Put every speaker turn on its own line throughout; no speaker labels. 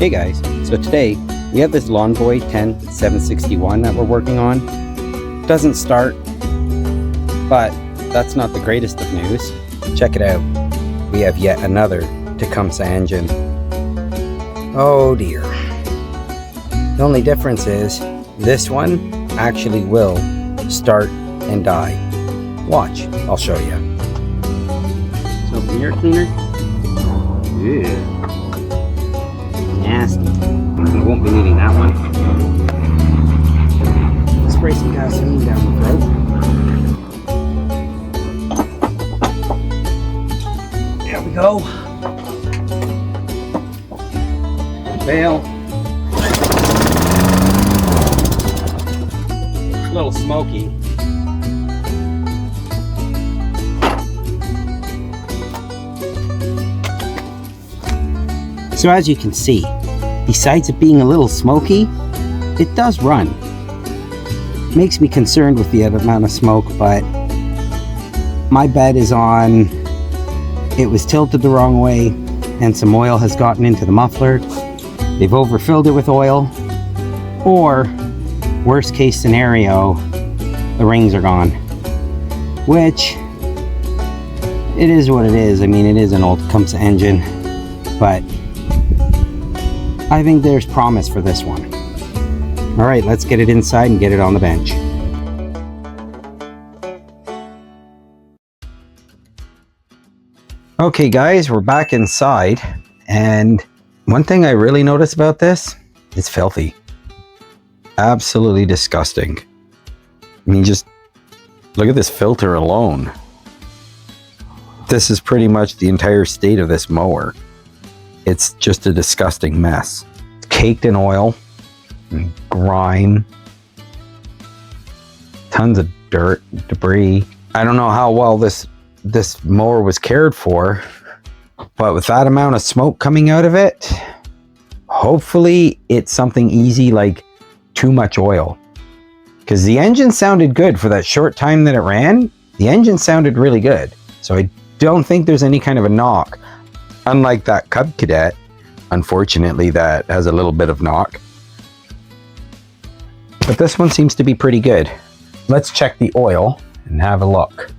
Hey guys, so today we have this Lawnboy 10761 that we're working on. Doesn't start, but that's not the greatest of news. Check it out. We have yet another Tecumseh engine. Oh dear. The only difference is this one actually will start and die. Watch, I'll show you. So mirror cleaner. Ew. Nasty. I won't be needing that one. Spray some gasoline down the throat. There we go. Bail. A little smoky. So as you can see, besides it being a little smoky, it does run. Makes me concerned with the amount of smoke, but my bet is on it was tilted the wrong way and some oil has gotten into the muffler. They've overfilled it with oil, or worst case scenario, the rings are gone. Which, it is what it is. I mean, it is an old Tecumseh engine, but I think there's promise for this one. All right, let's get it inside and get it on the bench. Okay guys, we're back inside, and one thing I really notice about this, it's filthy. Absolutely disgusting. I mean, just look at this filter alone. This is pretty much the entire state of this mower. It's just a disgusting mess. It's caked in oil and grime. Tons of dirt, debris. I don't know how well this mower was cared for, but with that amount of smoke coming out of it, hopefully it's something easy like too much oil. Because the engine sounded good for that short time that it ran. The engine sounded really good. So I don't think there's any kind of a knock. Unlike that Cub Cadet, unfortunately, that has a little bit of knock. But this one seems to be pretty good. Let's check the oil and have a look.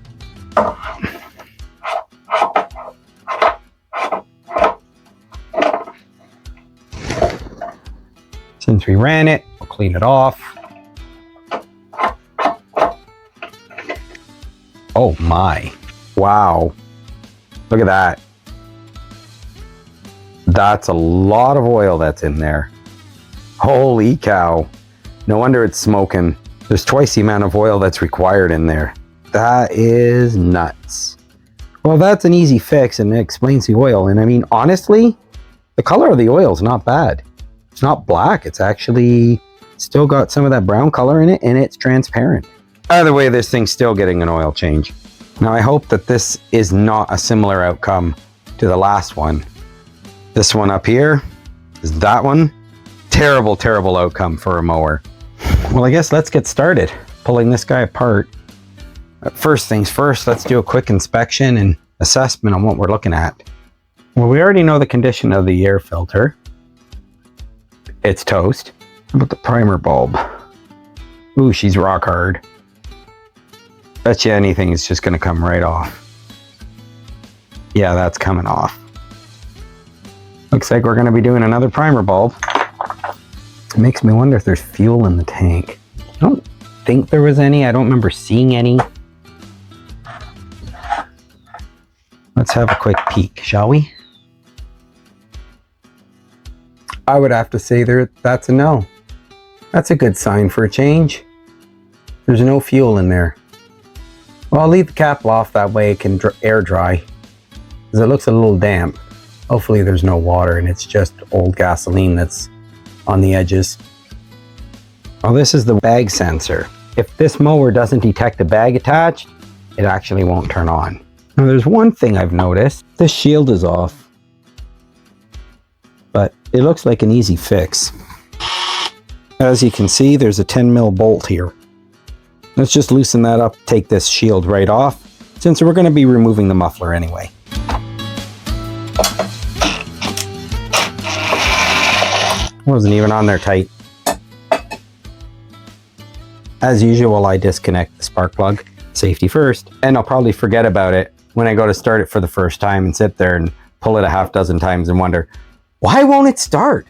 Since we ran it, we'll clean it off. Oh my. Wow. Look at that. That's a lot of oil that's in there. Holy cow. No wonder it's smoking. There's twice the amount of oil that's required in there. That is nuts. Well, that's an easy fix, and it explains the oil. And I mean, honestly, the color of the oil is not bad. It's not black. It's actually still got some of that brown color in it, and it's transparent. Either way, this thing's still getting an oil change. Now, I hope that this is not a similar outcome to the last one. This one up here is that one. Terrible, terrible outcome for a mower. Well, I guess let's get started pulling this guy apart. First things first, let's do a quick inspection and assessment on what we're looking at. Well, we already know the condition of the air filter. It's toast. How about the primer bulb? Ooh, she's rock hard. Bet you anything is just gonna come right off. Yeah, that's coming off. Looks like we're gonna be doing another primer bulb. It makes me wonder if there's fuel in the tank. I don't think there was any. I don't remember seeing any. Let's have a quick peek, shall we? I would have to say that's a no. That's a good sign for a change. There's no fuel in there. Well, I'll leave the cap off, that way it can air dry, because it looks a little damp. Hopefully there's no water and it's just old gasoline that's on the edges. Well, this is the bag sensor. If this mower doesn't detect a bag attached, it actually won't turn on. Now there's one thing I've noticed. This shield is off, but it looks like an easy fix. As you can see, there's a 10mm bolt here. Let's just loosen that up, take this shield right off, since we're going to be removing the muffler anyway. Wasn't even on there tight. As usual, I disconnect the spark plug, safety first, and I'll probably forget about it when I go to start it for the first time and sit there and pull it a half dozen times and wonder, why won't it start?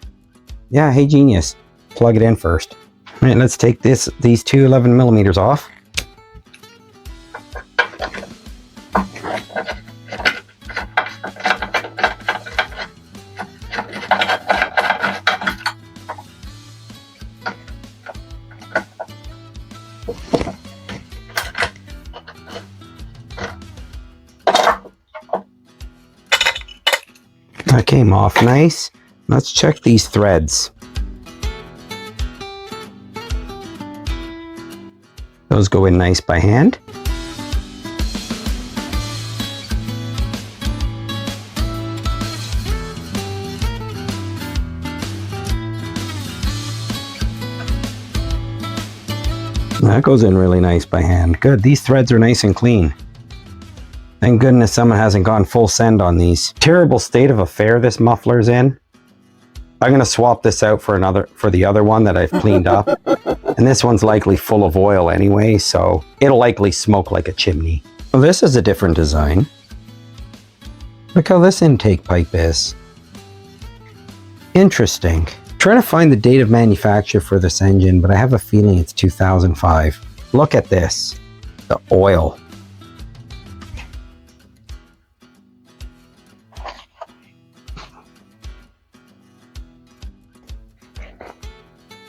Yeah, hey genius, plug it in first. All right, let's take these two 11mm off. That came off nice. Let's check these threads. Those go in nice by hand. That goes in really nice by hand. Good, these threads are nice and clean. Thank goodness someone hasn't gone full send on these. Terrible state of affair this muffler's in. I'm gonna swap this out for the other one that I've cleaned up. And this one's likely full of oil anyway, so it'll likely smoke like a chimney. Well, this is a different design. Look how this intake pipe is. Interesting. Trying to find the date of manufacture for this engine, but I have a feeling it's 2005. Look at this, the oil.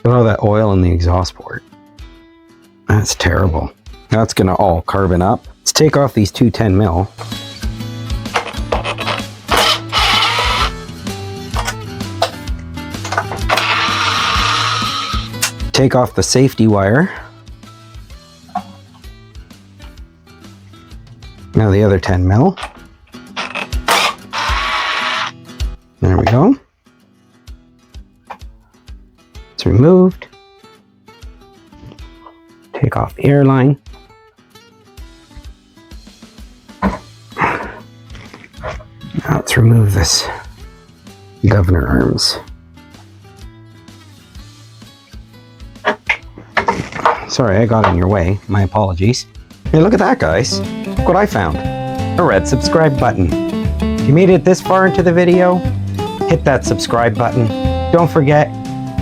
Look at all that oil in the exhaust port. That's terrible. That's gonna all carbon up. Let's take off these two 10mm. Take off the safety wire. Now the other 10mm. There we go. It's removed. Take off the airline. Now let's remove this governor arms. Sorry, I got in your way. My apologies. Hey, look at that, guys. Look what I found. A red subscribe button. If you made it this far into the video, hit that subscribe button. Don't forget,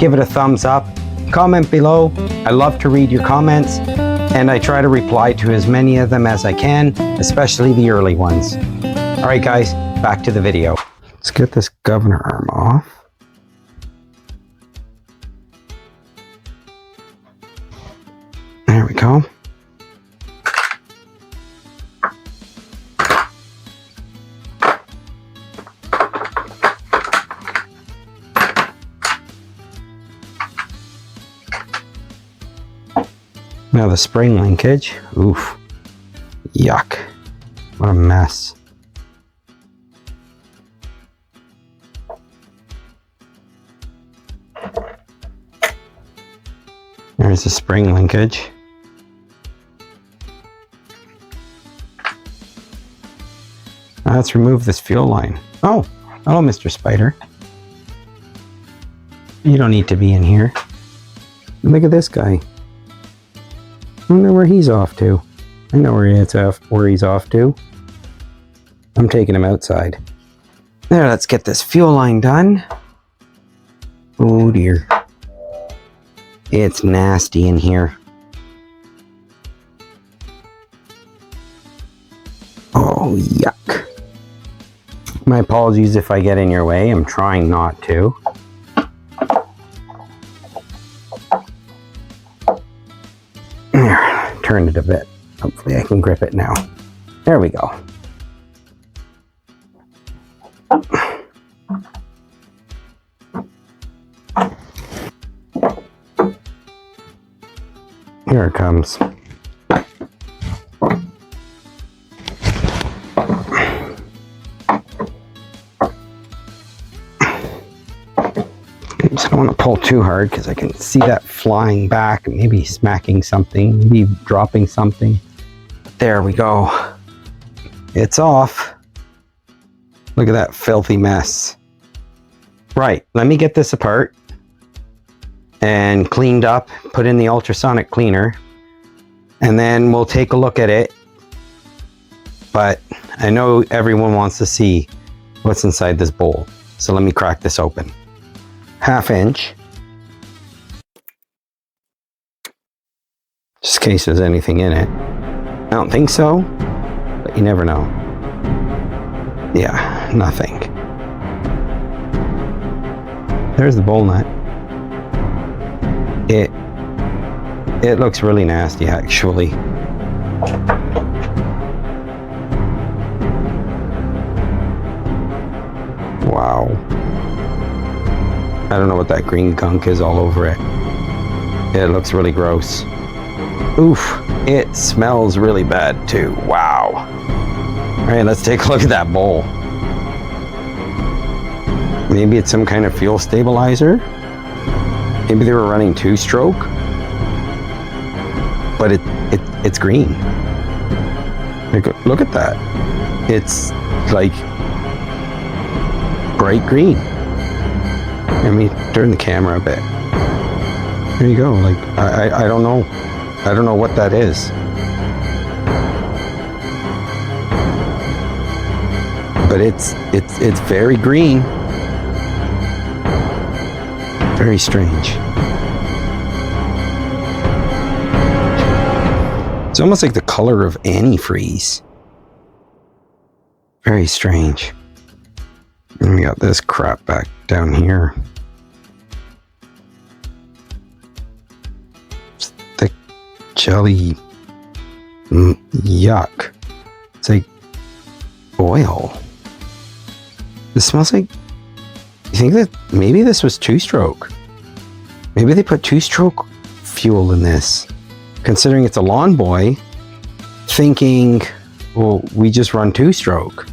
give it a thumbs up. Comment below. I love to read your comments, and I try to reply to as many of them as I can, especially the early ones. All right, guys, back to the video. Let's get this governor arm off. There we go. Now the spring linkage. Oof. Yuck. What a mess. There's the spring linkage. Now let's remove this fuel line. Oh, hello, Mr. Spider. You don't need to be in here. Look at this guy. I wonder where he's off to. I know where he's off to. I'm taking him outside. There, let's get this fuel line done. Oh dear. It's nasty in here. Oh, yuck. My apologies if I get in your way. I'm trying not to. There, turned it a bit. Hopefully I can grip it now. There we go. Here it comes. I just don't want to pull too hard because I can see that flying back, maybe smacking something, maybe dropping something. There we go. It's off. Look at that filthy mess. Right, let me get this apart and cleaned up, put in the ultrasonic cleaner, and then we'll take a look at it. But I know everyone wants to see what's inside this bowl. So let me crack this open. 1/2 inch. Just in case there's anything in it. I don't think so, but you never know. Yeah, nothing. There's the bowl nut. It looks really nasty, actually. Wow. I don't know what that green gunk is all over it. It looks really gross. Oof, it smells really bad too. Wow. All right, let's take a look at that bowl. Maybe it's some kind of fuel stabilizer. Maybe they were running 2-stroke. But it's green. Look at that. It's like bright green. Let me turn the camera a bit. There you go. Like I don't know. I don't know what that is. But it's very green. Very strange. It's almost like the color of antifreeze. Very strange. And we got this crap back down here. It's thick jelly. Yuck. It's like oil. This smells like... You think that maybe this was 2-stroke? Maybe they put 2-stroke fuel in this. Considering it's a Lawnboy, thinking, well, we just run 2-stroke.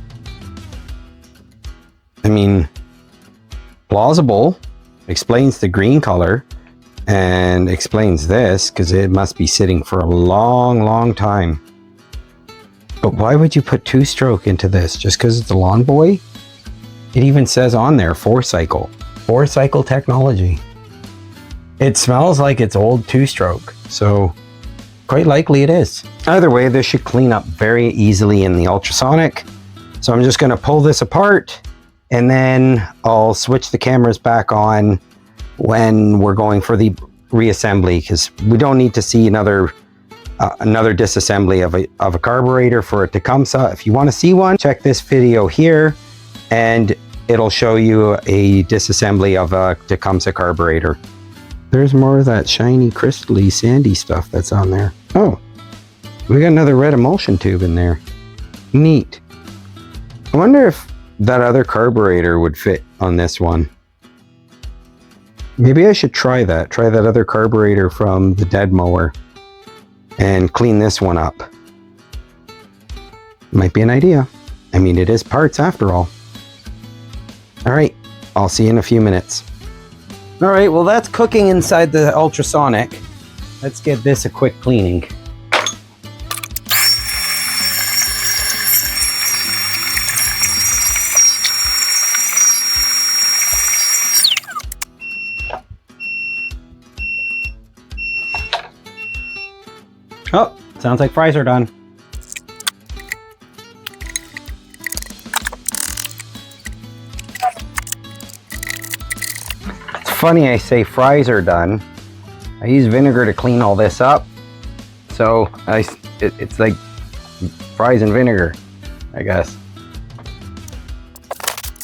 I mean, plausible, explains the green color, and explains this, because it must be sitting for a long, long time. But why would you put 2-stroke into this? Just because it's a Lawnboy? It even says on there, 4-cycle. 4-cycle technology. It smells like it's old 2-stroke, so quite likely it is. Either way, this should clean up very easily in the ultrasonic. So I'm just going to pull this apart, and then I'll switch the cameras back on when we're going for the reassembly, because we don't need to see another disassembly of a carburetor for a Tecumseh. If you want to see one, check this video here, and it'll show you a disassembly of a Tecumseh carburetor. There's more of that shiny, crystally, sandy stuff that's on there. Oh, we got another red emulsion tube in there. Neat. I wonder if that other carburetor would fit on this one. Maybe I should try that. Try that other carburetor from the dead mower and clean this one up. Might be an idea. I mean, it is parts after all. All right, I'll see you in a few minutes. All right, well, that's cooking inside the ultrasonic. Let's give this a quick cleaning. Oh, sounds like fries are done. Funny I say fries are done. I use vinegar to clean all this up, so it's like fries and vinegar, I guess.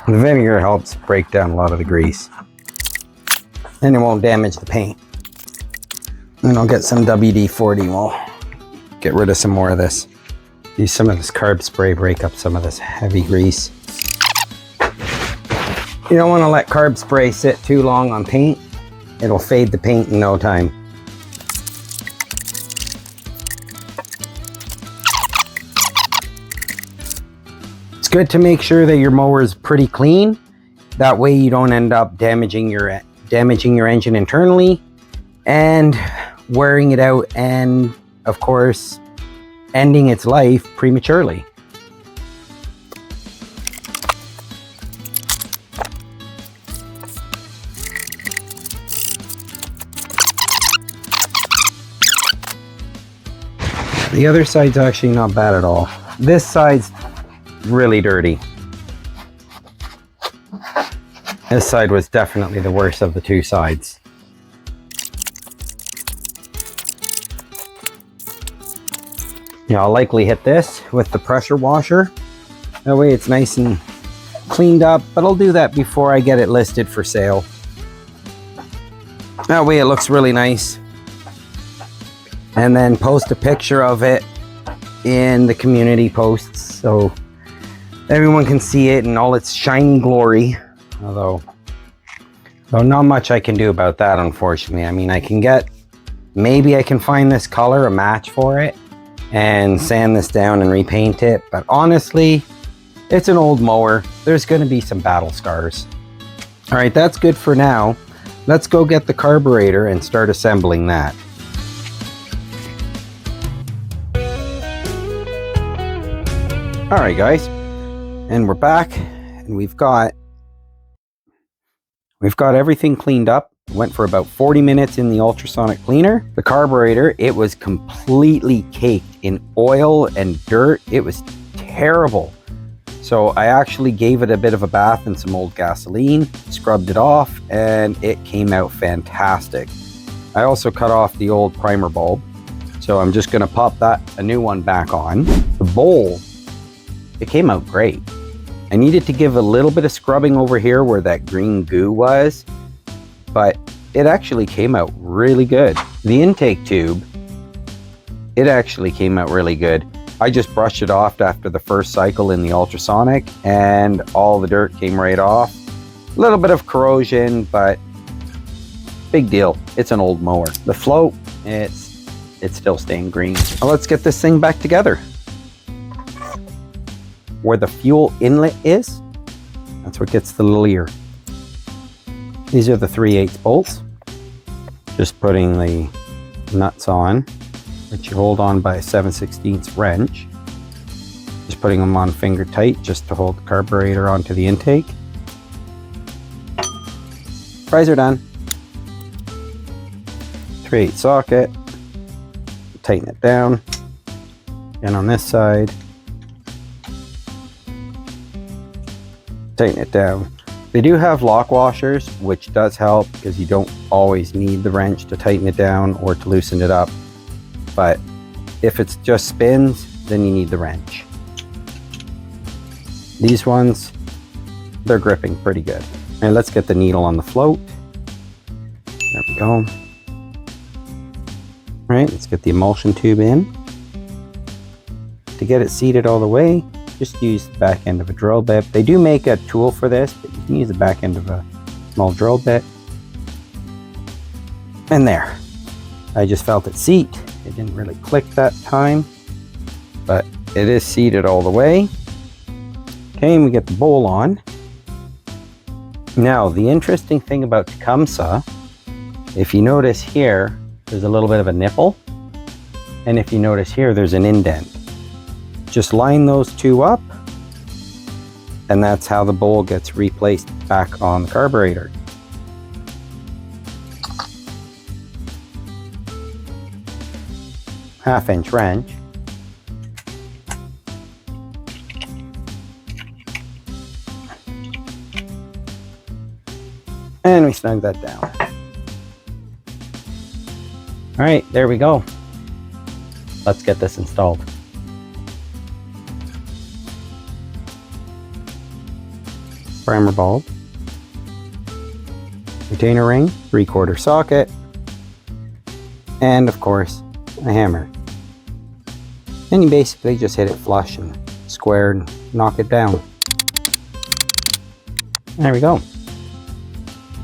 The vinegar helps break down a lot of the grease, and it won't damage the paint. And I'll get some WD-40 and we'll get rid of some more of this. Use some of this carb spray, break up some of this heavy grease. You don't want to let carb spray sit too long on paint. It'll fade the paint in no time. It's good to make sure that your mower is pretty clean. That way you don't end up damaging your engine internally and wearing it out, and of course ending its life prematurely. The other side's actually not bad at all. This side's really dirty. This side was definitely the worst of the two sides. Yeah, I'll likely hit this with the pressure washer. That way it's nice and cleaned up, but I'll do that before I get it listed for sale. That way it looks really nice. And then post a picture of it in the community posts so everyone can see it in all its shiny glory. Although not much I can do about that, unfortunately. I mean, maybe I can find this color, a match for it, and sand this down and repaint it. But honestly, it's an old mower. There's going to be some battle scars. All right, that's good for now. Let's go get the carburetor and start assembling that. All right, guys, and we're back, and we've got everything cleaned up. Went for about 40 minutes in the ultrasonic cleaner. The carburetor, it was completely caked in oil and dirt. It was terrible. So I actually gave it a bit of a bath in some old gasoline, scrubbed it off, and it came out fantastic. I also cut off the old primer bulb. So I'm just gonna pop a new one back on. The bowl, it came out great. I needed to give a little bit of scrubbing over here where that green goo was, but it actually came out really good. The intake tube, it actually came out really good. I just brushed it off after the first cycle in the ultrasonic and all the dirt came right off. A little bit of corrosion, but big deal. It's an old mower. The float, it's still staying green. Well, let's get this thing back together. Where the fuel inlet is, that's what gets the little ear. These are the 3/8 bolts. Just putting the nuts on, which you hold on by a 7/16 wrench. Just putting them on finger tight just to hold the carburetor onto the intake. Pries are done. 3/8 socket. Tighten it down. And on this side, tighten it down. They do have lock washers, which does help because you don't always need the wrench to tighten it down or to loosen it up. But if it's just spins, then you need the wrench. These ones, they're gripping pretty good. And let's get the needle on the float. There we go. All right, let's get the emulsion tube in. To get it seated all the way, just use the back end of a drill bit. They do make a tool for this, but you can use the back end of a small drill bit. And there. I just felt it seat. It didn't really click that time, but it is seated all the way. Okay, and we get the bowl on. Now, the interesting thing about Tecumseh, if you notice here, there's a little bit of a nipple. And if you notice here, there's an indent. Just line those two up, and that's how the bowl gets replaced back on the carburetor. Half-inch wrench. And we snug that down. All right, there we go. Let's get this installed. Primer bulb, retainer ring, 3/4 socket, and of course a hammer. And you basically just hit it flush and square and knock it down. There we go.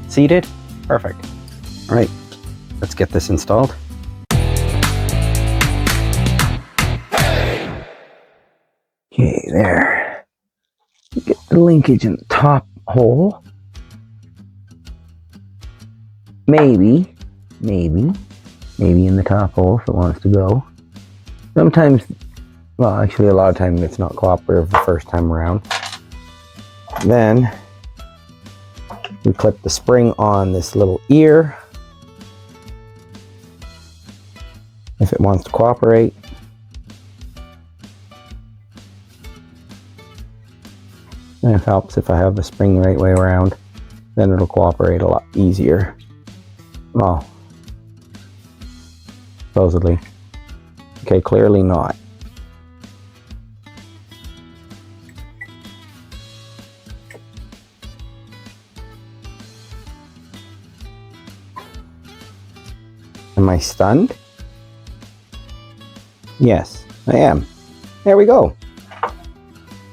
Seated, perfect. All right, let's get this installed. Okay, there. Get the linkage in the top hole. Maybe in the top hole if it wants to go. Sometimes, well, actually a lot of times it's not cooperative the first time around. Then we clip the spring on this little ear. If it wants to cooperate, It helps if I have the spring the right way around. Then it'll cooperate a lot easier. Well, supposedly. Okay, clearly not. Am I stunned? Yes, I am. There we go.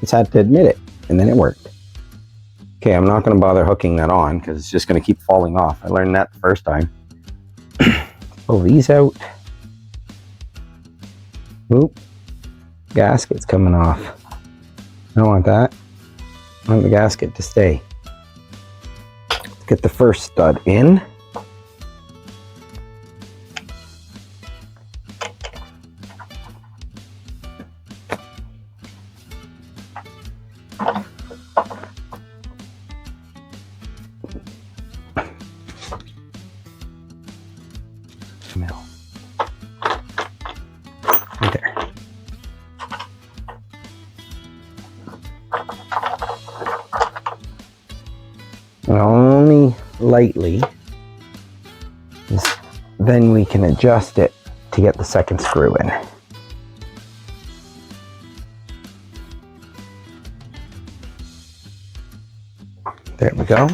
Just had to admit it, and then it worked. Okay, I'm not going to bother hooking that on because it's just going to keep falling off. I learned that the first time. Pull these out. Oop. Gasket's coming off. I don't want that. I want the gasket to stay. Let's get the first stud in. Smell. There. Only lightly. Then we can adjust it to get the second screw in. There we go.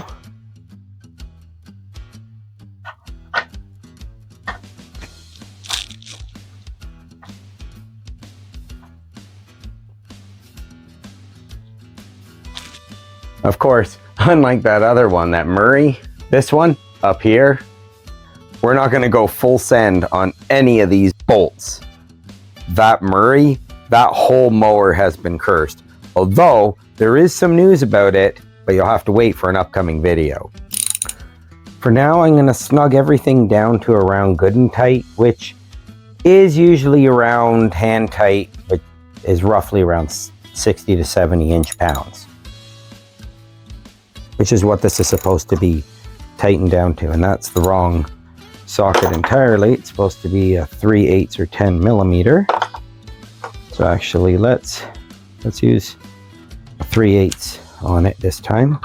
Of course, unlike that other one, that Murray, this one up here, we're not going to go full send on any of these bolts. That Murray, that whole mower has been cursed. Although there is some news about it, but you'll have to wait for an upcoming video. For now, I'm going to snug everything down to around good and tight, which is usually around hand tight, but is roughly around 60 to 70 inch-pounds. Which is what this is supposed to be tightened down to, and that's the wrong socket entirely. It's supposed to be a 3/8 or 10 millimeter. So actually, let's use a 3/8 on it this time.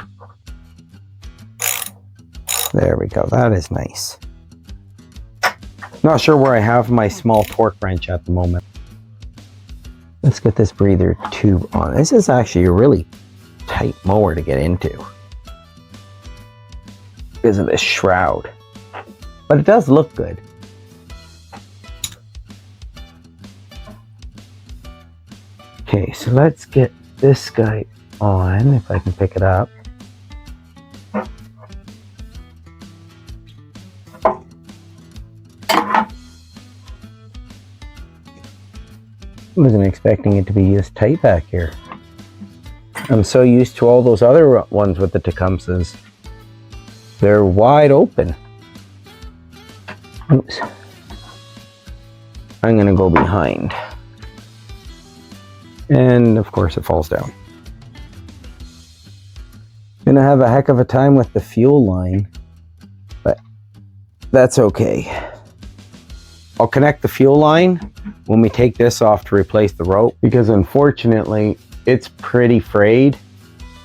There we go. That is nice. Not sure where I have my small torque wrench at the moment. Let's get this breather tube on. This is actually a really tight mower to get into because of this shroud, but it does look good. Okay, so let's get this guy on, if I can pick it up. I wasn't expecting it to be this tight back here. I'm so used to all those other ones with the Tecumsehs. They're wide open. Oops. I'm gonna go behind. And of course it falls down. Gonna have a heck of a time with the fuel line, but that's okay. I'll connect the fuel line when we take this off to replace the rope, because unfortunately it's pretty frayed,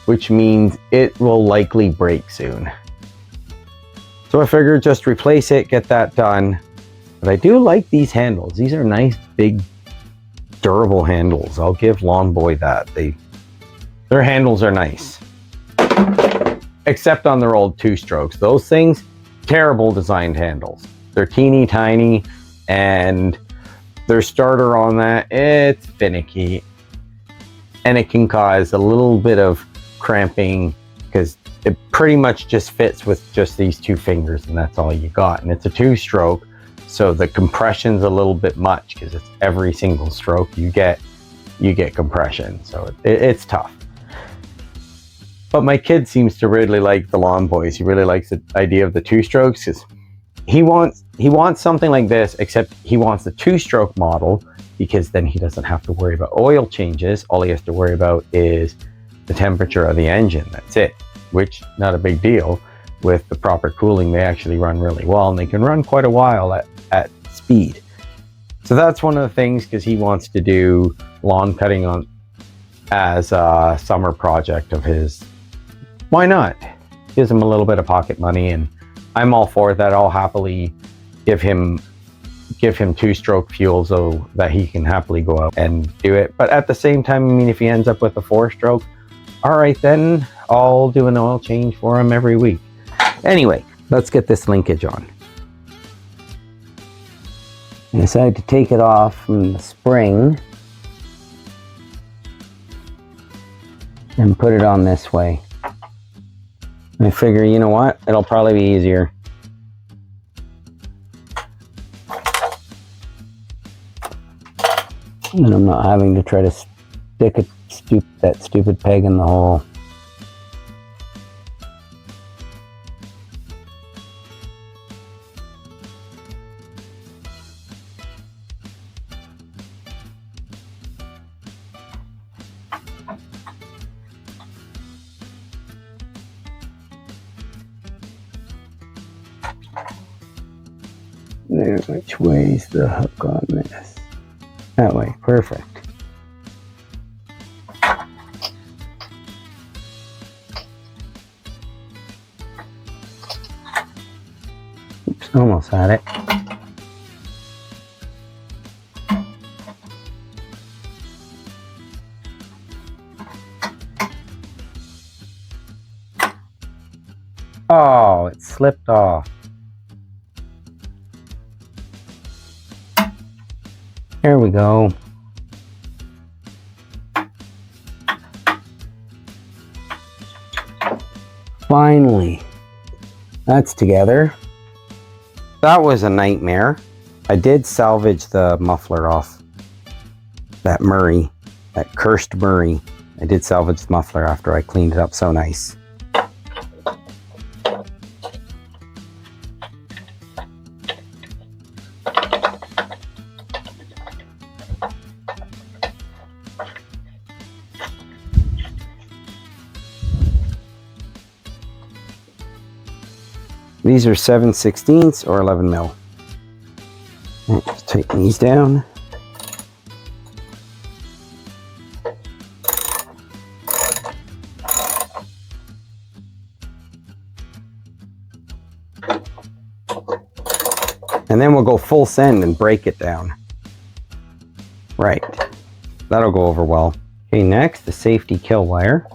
which means it will likely break soon. So I figured just replace it, get that done. But I do like these handles. These are nice, big, durable handles. I'll give Lawnboy that. Their handles are nice. Except on their old 2-strokes. Those things, terrible designed handles. They're teeny tiny, and their starter on that, it's finicky. And it can cause a little bit of cramping because it pretty much just fits with just these 2 fingers, and that's all you got. And it's a 2-stroke, so the compression's a little bit much because it's every single stroke you get compression. So it's tough. But my kid seems to really like the Lawnboys. He really likes the idea of the 2-strokes because he wants something like this, except he wants the 2-stroke model because then he doesn't have to worry about oil changes. All he has to worry about is the temperature of the engine. That's it. Which, not a big deal. With the proper cooling, they actually run really well, and they can run quite a while at speed. So that's one of the things, because he wants to do lawn cutting on as a summer project of his. Why not? Gives him a little bit of pocket money, and I'm all for that. I'll happily give him 2-stroke fuel so that he can happily go out and do it. But at the same time, I mean, if he ends up with a 4-stroke, all right, then I'll do an oil change for him every week. Anyway, let's get this linkage on. I decided to take it off from the spring and put it on this way. I figure, you know what? It'll probably be easier. And I'm not having to try to stick that stupid peg in the hole. There, which way's the hook on this? That way, perfect. Oops, almost had it. Oh, it slipped off. There we go. Finally, that's together. That was a nightmare. I did salvage the muffler off that Murray, that cursed Murray. I did salvage the muffler after I cleaned it up so nice. These are 7/16 or 11 mil. Just tighten these down. And then we'll go full send and break it down. Right, that'll go over well. Okay, next, the safety kill wire.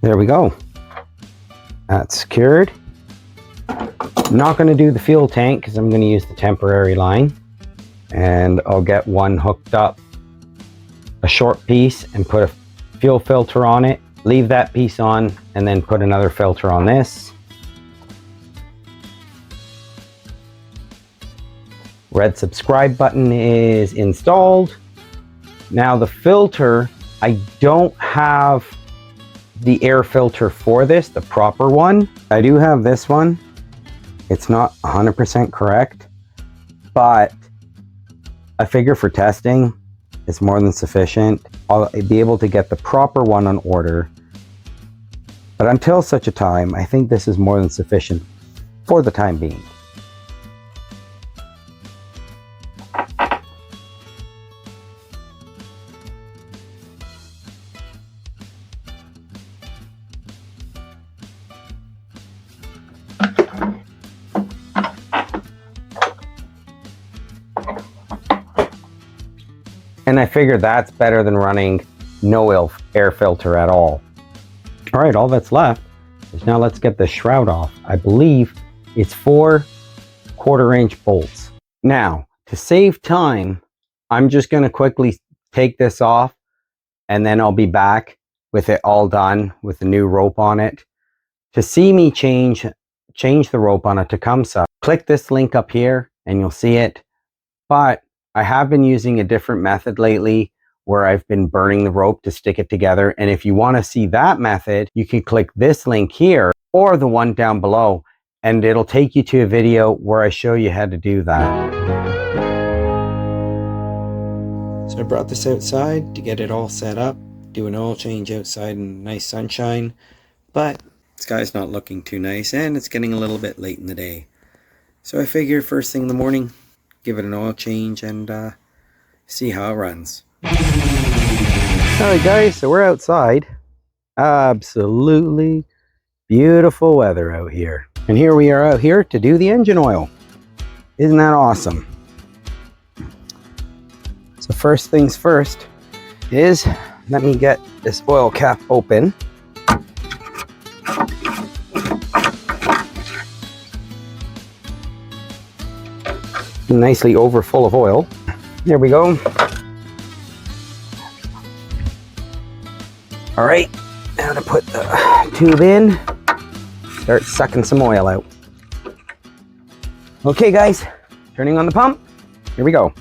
There we go. That's secured. I'm not going to do the fuel tank because I'm going to use the temporary line. And I'll get one hooked up, a short piece, and put a fuel filter on it. Leave that piece on and then put another filter on this. Red subscribe button is installed. Now the filter, I don't have the air filter for this, the proper one. I do have this one. It's not 100% correct, but I figure for testing, it's more than sufficient. I'll be able to get the proper one on order. But until such a time, I think this is more than sufficient for the time being. And I figure that's better than running no air filter at all. All right, all that's left is now let's get the shroud off. I believe it's 4 1/4-inch bolts. Now, to save time, I'm just going to quickly take this off and then I'll be back with it all done with the new rope on it. To see me change the rope on a Tecumseh, click this link up here and you'll see it. But I have been using a different method lately where I've been burning the rope to stick it together. And if you want to see that method, you can click this link here or the one down below, and it'll take you to a video where I show you how to do that. So I brought this outside to get it all set up, do an oil change outside in nice sunshine, but Sky's not looking too nice, and it's getting a little bit late in the day. So I figured first thing in the morning, give it an oil change and see how it runs. Alright guys, so we're outside. Absolutely beautiful weather out here. And here we are out here to do the engine oil. Isn't that awesome? So first things first is, let me get this oil cap open. Nicely over full of oil. There we go. All right, now to put the tube in, start sucking some oil out. Okay guys, turning on the pump. Here we go.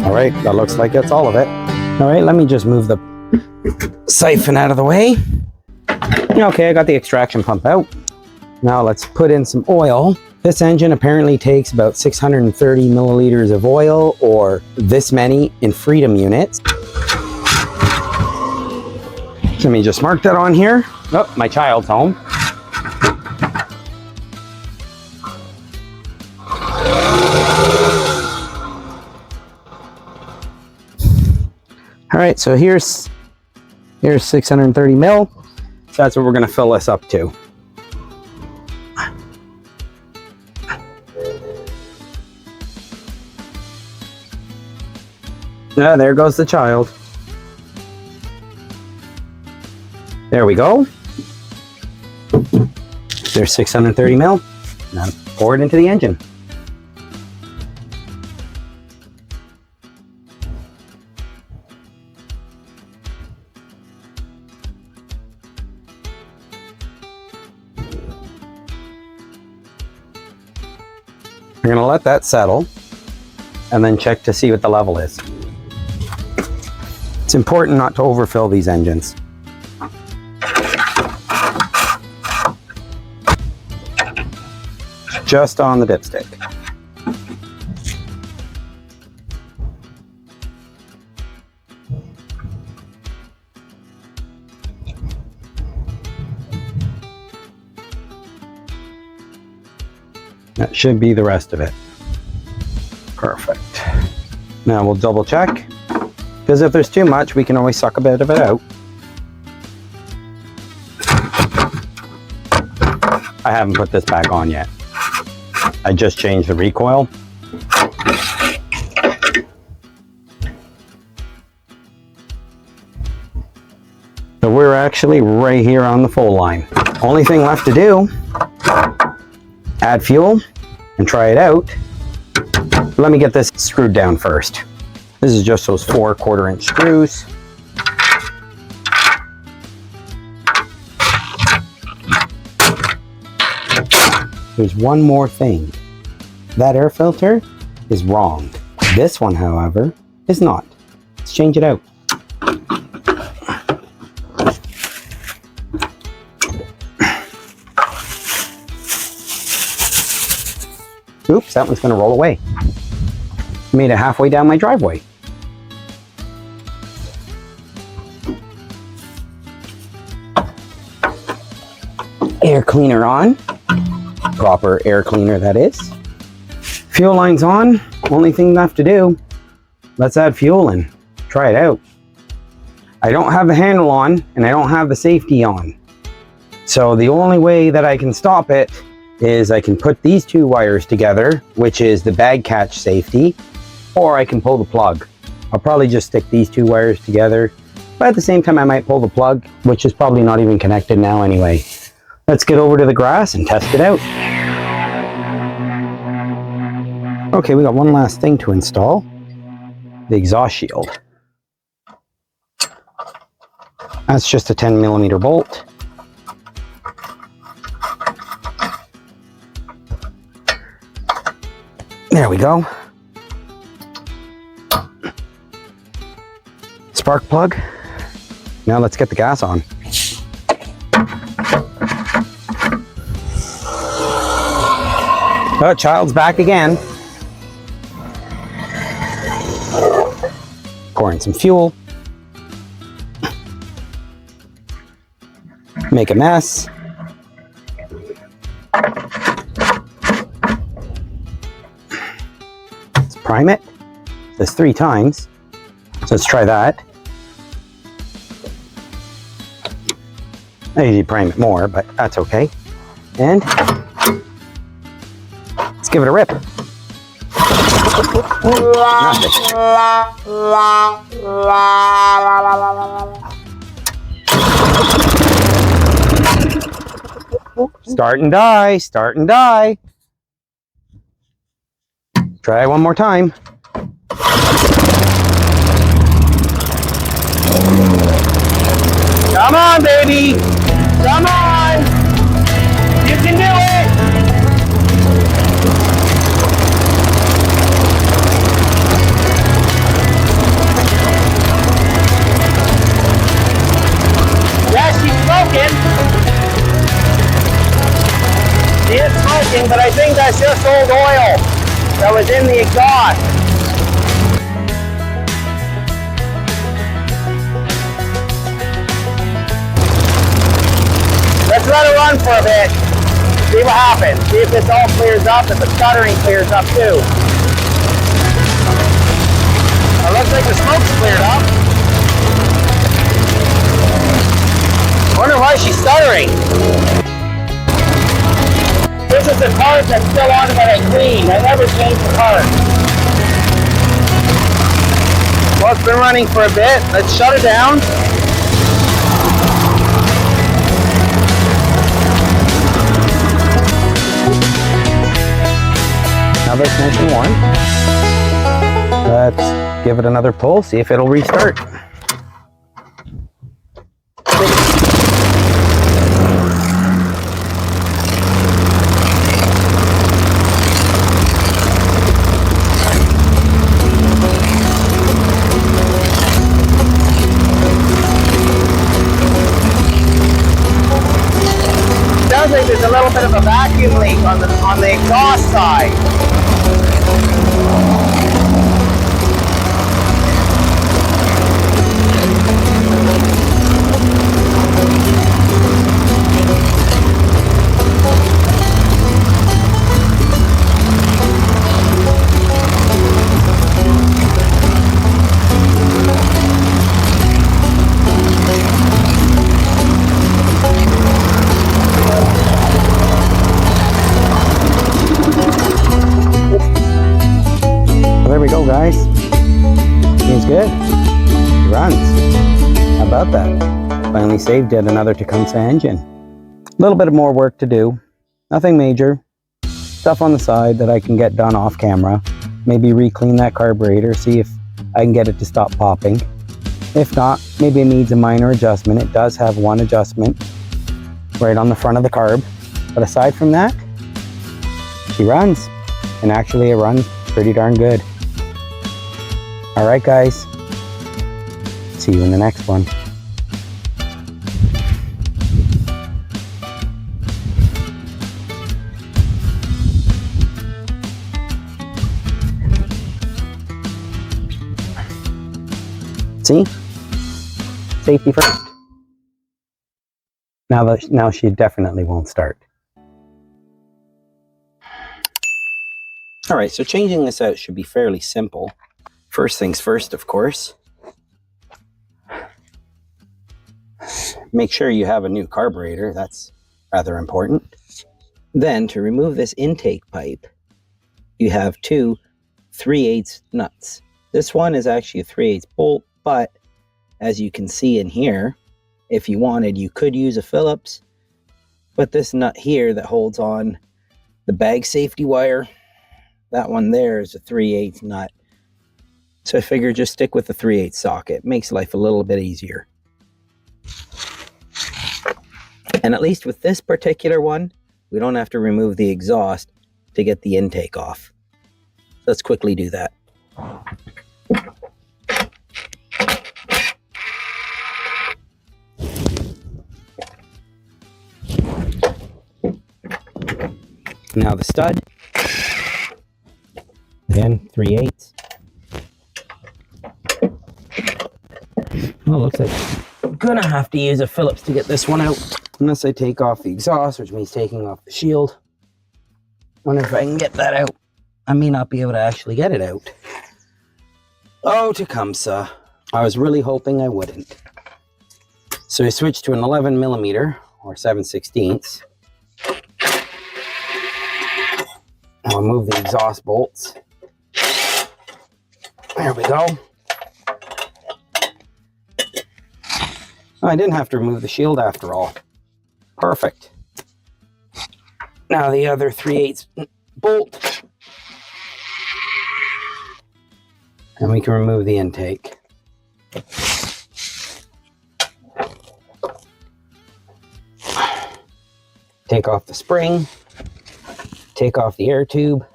All right, that looks like that's all of it. All right, let me just move the siphon out of the way. Okay, I got the extraction pump out. Now let's put in some oil. This engine apparently takes about 630 milliliters of oil, or this many in Freedom units. Let me just mark that on here. Oh, my child's home. All right, so here's 630 mil. So that's what we're gonna fill this up to. Yeah, there goes the child. There we go. There's 630 mil. Now pour it into the engine. We're going to let that settle and then check to see what the level is. It's important not to overfill these engines. Just on the dipstick. That should be the rest of it. Perfect. Now we'll double check, because if there's too much, we can always suck a bit of it out. I haven't put this back on yet. I just changed the recoil. So we're actually right here on the full line. Only thing left to do, add fuel and try it out. Let me get this screwed down first. This is just those 4 1/4-inch screws. There's one more thing. That air filter is wrong. This one, however, is not. Let's change it out. Oops, that one's going to roll away. Made it halfway down my driveway. Air cleaner on. Proper air cleaner, that is. Fuel line's on. Only thing left to do, let's add fuel in. Try it out. I don't have the handle on and I don't have the safety on. So the only way that I can stop it is I can put these 2 wires together, which is the bag catch safety, or I can pull the plug. I'll probably just stick these 2 wires together, but at the same time I might pull the plug, which is probably not even connected now anyway. Let's get over to the grass and test it out. Okay, we got one last thing to install. The exhaust shield. That's just a 10mm bolt. There we go. Spark plug. Now let's get the gas on. Oh, child's back again. Pouring some fuel. Make a mess. Let's prime it. That's 3 times. So let's try that. I usually prime it more, but that's okay. And let's give it a rip. Start and die, start and die. Try it one more time. Come on, baby. Come on. You can do it. Yeah, she's smoking. She is smoking, but I think that's just old oil that was in the exhaust. Let's let it run for a bit. See what happens. See if this all clears up, if the stuttering clears up too. It looks like the smoke's cleared up. Wonder why she's stuttering. This is the card that's still on that I cleaned. I never changed the card. Well, it's been running for a bit. Let's shut it down. Now that's nice and warm. Let's give it another pull, see if it'll restart. Sounds like there's a little bit of a vacuum leak on the exhaust side. There we go, guys. Seems good. It runs. How about that? Finally saved yet another Tecumseh engine. A little bit of more work to do. Nothing major. Stuff on the side that I can get done off camera. Maybe re-clean that carburetor, see if I can get it to stop popping. If not, maybe it needs a minor adjustment. It does have one adjustment right on the front of the carb. But aside from that, she runs. And actually it runs pretty darn good. Alright guys, see you in the next one. See? Safety first. Now she definitely won't start. Alright, so changing this out should be fairly simple. First things first, of course. Make sure you have a new carburetor. That's rather important. Then, to remove this intake pipe, you have 2 3/8 nuts. This one is actually a 3/8 bolt, but as you can see in here, if you wanted, you could use a Phillips. But this nut here that holds on the bag safety wire, that one there is a 3/8 nut. So I figured just stick with the 3/8 socket. Makes life a little bit easier. And at least with this particular one, we don't have to remove the exhaust to get the intake off.
Let's quickly do that. Now the stud. Again, 3/8. Well, looks like I'm gonna have to use a Phillips to get this one out. Unless I take off the exhaust, which means taking off the shield. Wonder if I can get that out. I may not be able to actually get it out. Oh, Tecumseh. I was really hoping I wouldn't. So I switched to an 11mm or 7/16. I'll remove the exhaust bolts. There we go. I didn't have to remove the shield after all. Perfect. Now the other 3/8 bolt. And we can remove the intake. Take off the spring. Take off the air tube.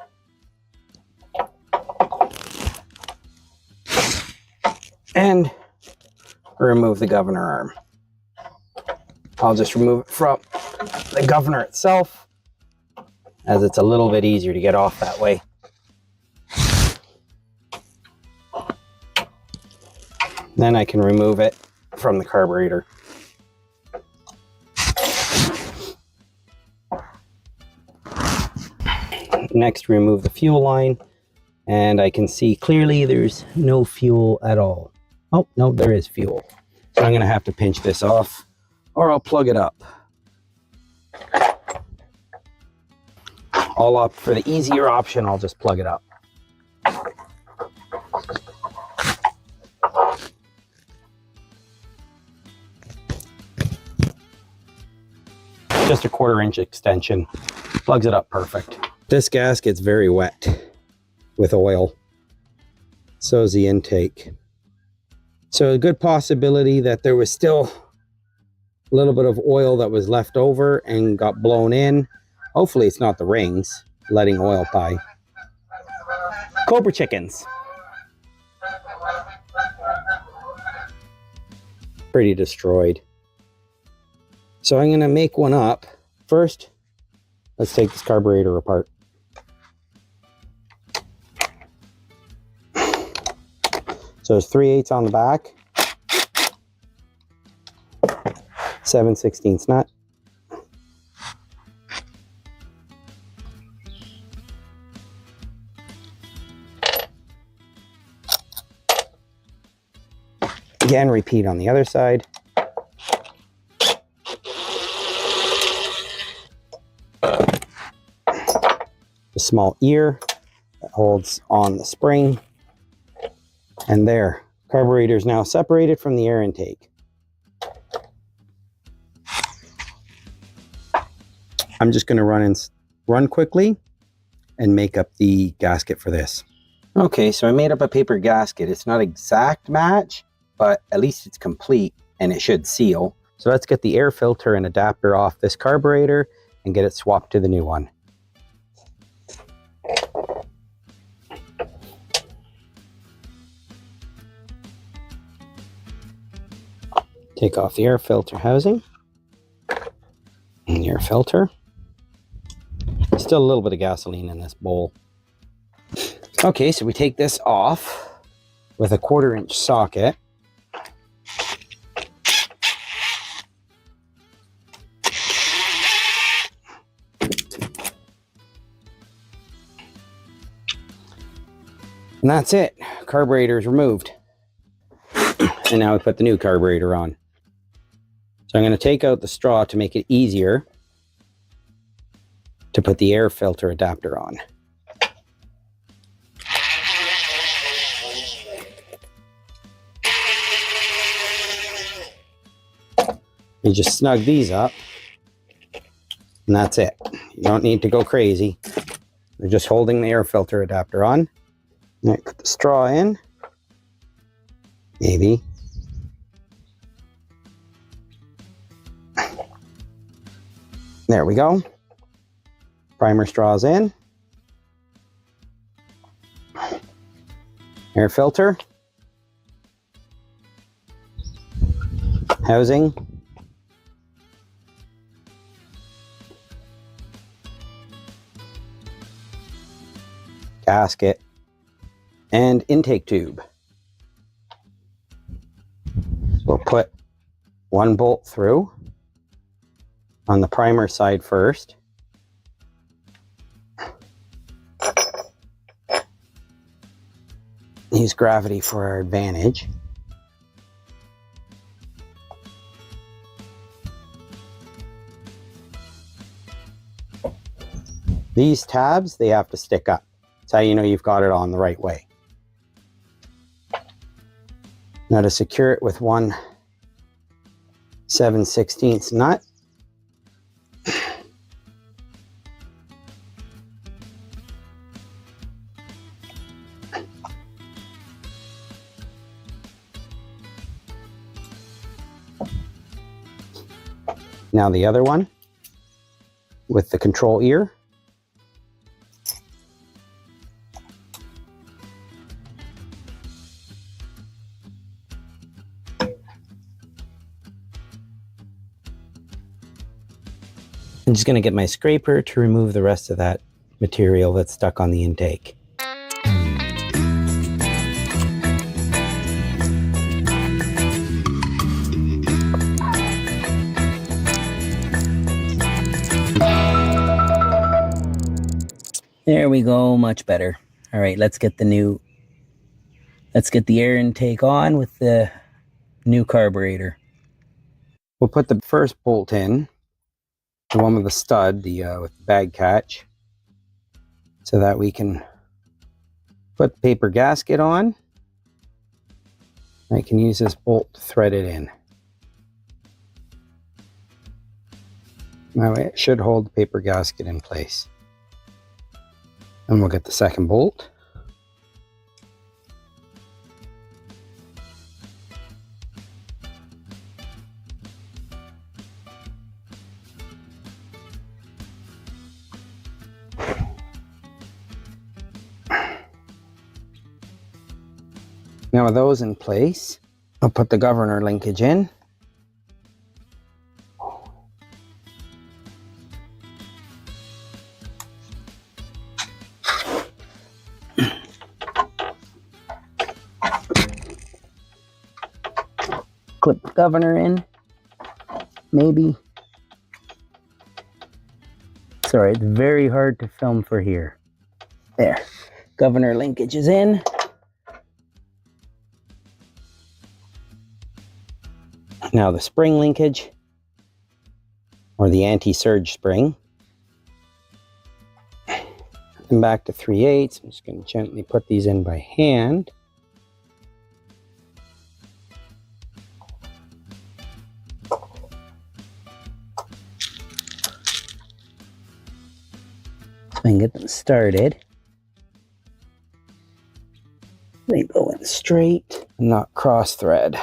And remove the governor arm. I'll just remove it from the governor itself, as it's a little bit easier to get off that way. Then I can remove it from the carburetor. Next, remove the fuel line, and I can see clearly there's no fuel at all. Oh, no, there is fuel. So I'm gonna have to pinch this off, or I'll plug it up. I'll opt for the easier option, I'll just plug it up. Just a 1/4" extension, plugs it up perfect. This gasket's very wet with oil. So is the intake. So a good possibility that there was still a little bit of oil that was left over and got blown in. Hopefully it's not the rings letting oil by. Cobra chickens. Pretty destroyed. So I'm gonna make one up. First, let's take this carburetor apart. So there's 3/8 on the back, 7/16 nut. Again, repeat on the other side. A small ear that holds on the spring. And there, carburetor is now separated from the air intake. I'm just going to run quickly and make up the gasket for this. Okay, so I made up a paper gasket. It's not exact match, but at least it's complete and it should seal. So let's get the air filter and adapter off this carburetor and get it swapped to the new one. Take off the air filter housing and the air filter. Still a little bit of gasoline in this bowl. Okay, so we take this off with a 1/4" socket. And that's it. Carburetor is removed. And now we put the new carburetor on. So I'm going to take out the straw to make it easier to put the air filter adapter on. You just snug these up and that's it. You don't need to go crazy. You're just holding the air filter adapter on. Now put the straw in. Maybe. There we go. Primer straws in. Air filter. Housing. Gasket. And intake tube. We'll put one bolt through on the primer side first. Use gravity for our advantage. These tabs, they have to stick up. That's how you know you've got it on the right way. Now to secure it with one 7/16 nut. Now the other one with the control ear. I'm just going to get my scraper to remove the rest of that material that's stuck on the intake. There we go, much better. All right, let's get the air intake on with the new carburetor. We'll put the first bolt in. The one with the stud, with the bag catch, so that we can put the paper gasket on. I can use this bolt to thread it in. That way it should hold the paper gasket in place. And we'll get the second bolt. Now with those in place, I'll put the governor linkage in. Clip the governor in, maybe. Sorry, it's very hard to film for here. There, governor linkage is in. Now the spring linkage, or the anti-surge spring. And back to 3/8. I'm just going to gently put these in by hand. So I can get them started. They go in straight, not cross thread.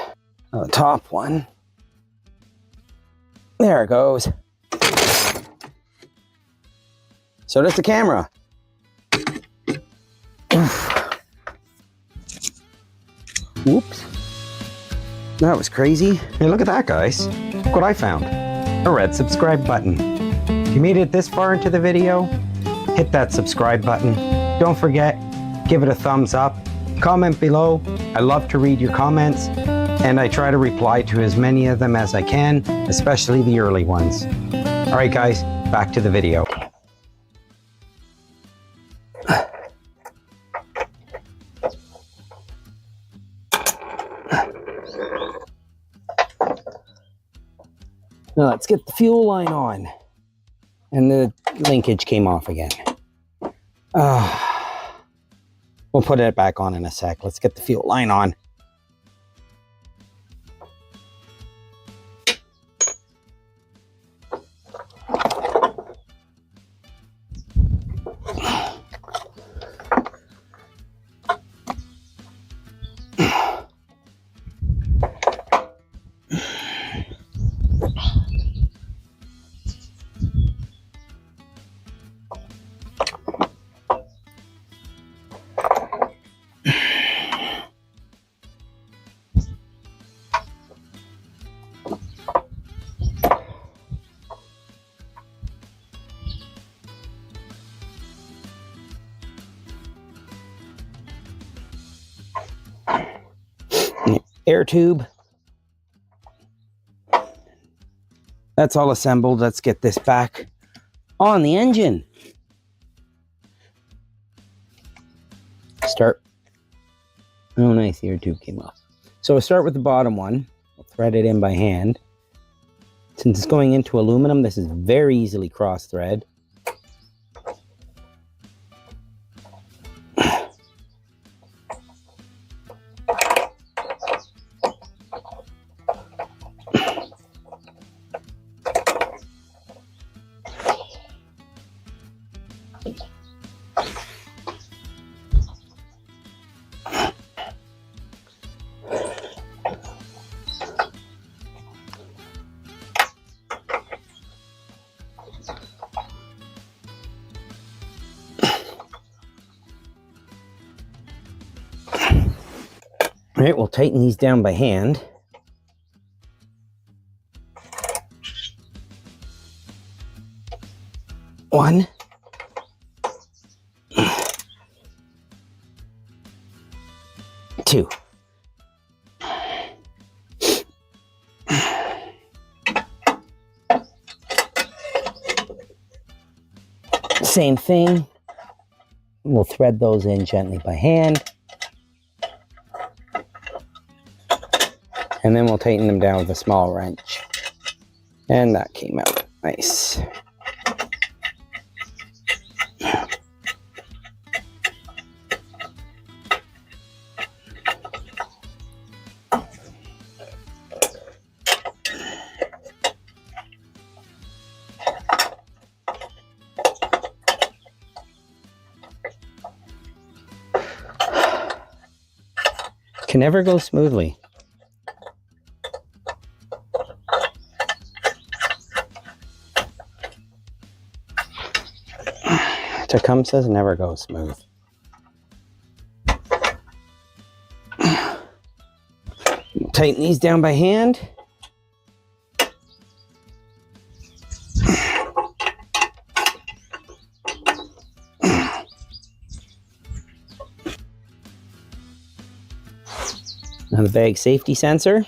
Now the top one. There it goes. So does the camera. Whoops. That was crazy.
Hey, look at that, guys. Look what I found. A red subscribe button. If you made it this far into the video, hit that subscribe button. Don't forget, give it a thumbs up. Comment below. I love to read your comments, and I try to reply to as many of them as I can, especially the early ones. All right, guys, back to the video. Now let's get the fuel line on. And the linkage came off again. We'll put it back on in a sec. Let's get the fuel line on.
air tube. That's all assembled. Let's get this back on the engine. Start. Oh, nice. The air tube came off. So we'll start with the bottom one. We'll thread it in by hand. Since it's going into aluminum, this is very easily cross-thread. All right, we'll tighten these down by hand. One. Two. Same thing. We'll thread those in gently by hand. And then we'll tighten them down with a small wrench. And that came out nice. Can never go smoothly. Tecumseh's never go smooth. Tighten these down by hand. Now the bag safety sensor.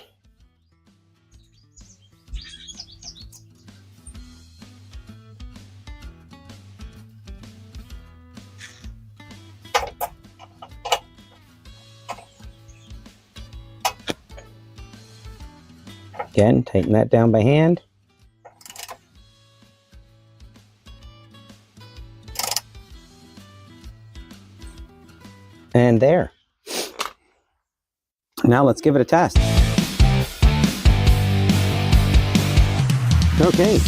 Again, tighten that down by hand. And there. Now let's give it a test. Okay,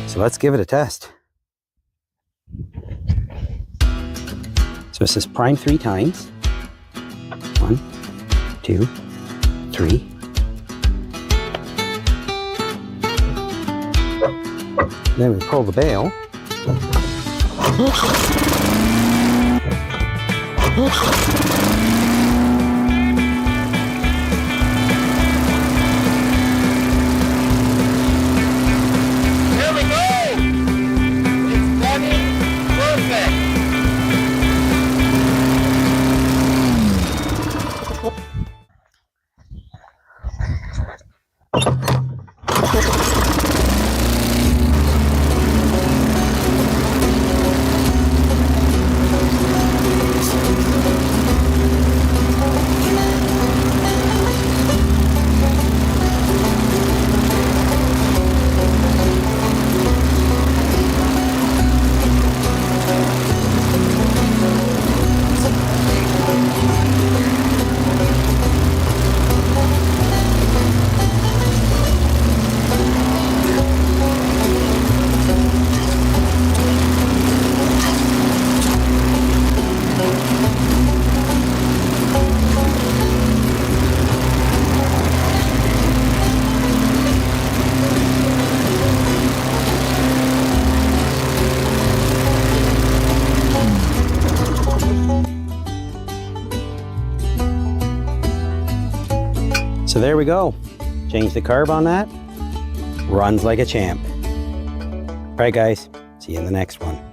so let's give it a test. So this is prime 3 times. 1, 2, 3. Then we pull the bail.
Here we go! It's plugging perfect!
So there we go. Change the carb on that. Runs like a champ. All right, guys. See you in the next one.